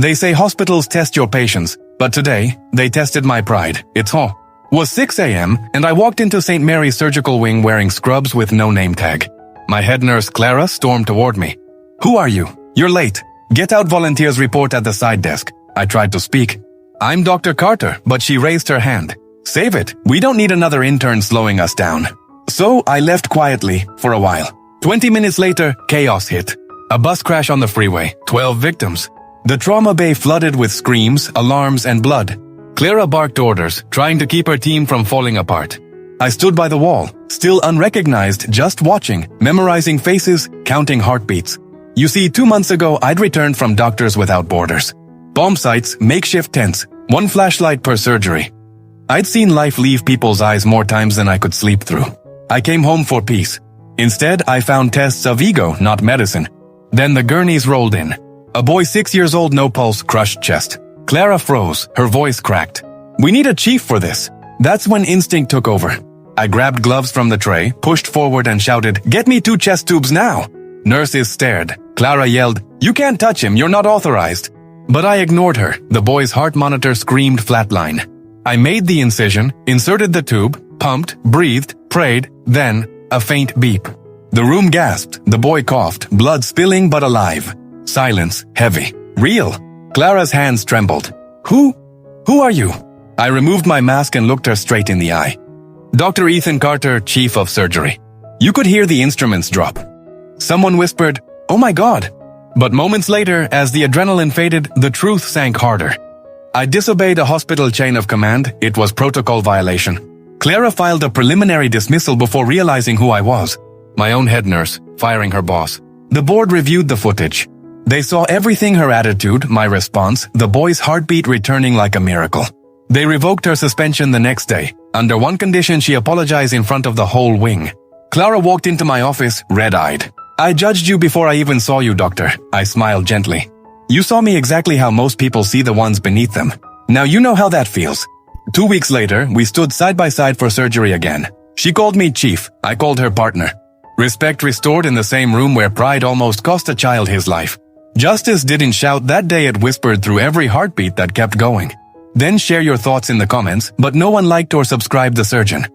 They say hospitals test your patience, but today, they tested my pride. It's all. Was 6 a.m., and I walked into St. Mary's surgical wing wearing scrubs with no name tag. My head nurse, Clara, stormed toward me. "Who are you? You're late. Get out, volunteers report at the side desk." I tried to speak. "I'm Dr. Carter," but she raised her hand. "Save it. We don't need another intern slowing us down." So I left quietly for a while. 20 minutes later, chaos hit. A bus crash on the freeway, 12 victims. The trauma bay flooded with screams, alarms, and blood. Clara barked orders, trying to keep her team from falling apart. I stood by the wall, still unrecognized, just watching, memorizing faces, counting heartbeats. You see, 2 months ago, I'd returned from Doctors Without Borders. Bomb sites, makeshift tents, one flashlight per surgery. I'd seen life leave people's eyes more times than I could sleep through. I came home for peace. Instead, I found tests of ego, not medicine. Then the gurneys rolled in. A boy 6 years old, no pulse, crushed chest. Clara froze, her voice cracked. "We need a chief for this." That's when instinct took over. I grabbed gloves from the tray, pushed forward and shouted, "Get me 2 chest tubes now!" Nurses stared. Clara yelled, "You can't touch him, you're not authorized." But I ignored her. The boy's heart monitor screamed flatline. I made the incision, inserted the tube, pumped, breathed, prayed, then a faint beep. The room gasped. The boy coughed, blood spilling but alive. Silence, heavy, real. Clara's hands trembled. Who are you?" I removed my mask and looked her straight in the eye. "Dr. Ethan Carter, Chief of Surgery." You could hear the instruments drop. Someone whispered, "Oh my God." But moments later, as the adrenaline faded, the truth sank harder. I disobeyed a hospital chain of command. It was protocol violation. Clara filed a preliminary dismissal before realizing who I was. My own head nurse, firing her boss. The board reviewed the footage. They saw everything: her attitude, my response, the boy's heartbeat returning like a miracle. They revoked her suspension the next day. Under one condition, she apologized in front of the whole wing. Clara walked into my office, red-eyed. "I judged you before I even saw you, doctor." I smiled gently. "You saw me exactly how most people see the ones beneath them. Now you know how that feels." 2 weeks later, we stood side by side for surgery again. She called me chief. I called her partner. Respect restored in the same room where pride almost cost a child his life. Justice didn't shout that day, it whispered through every heartbeat that kept going. Then share your thoughts in the comments, but no one liked or subscribed The Surgeon.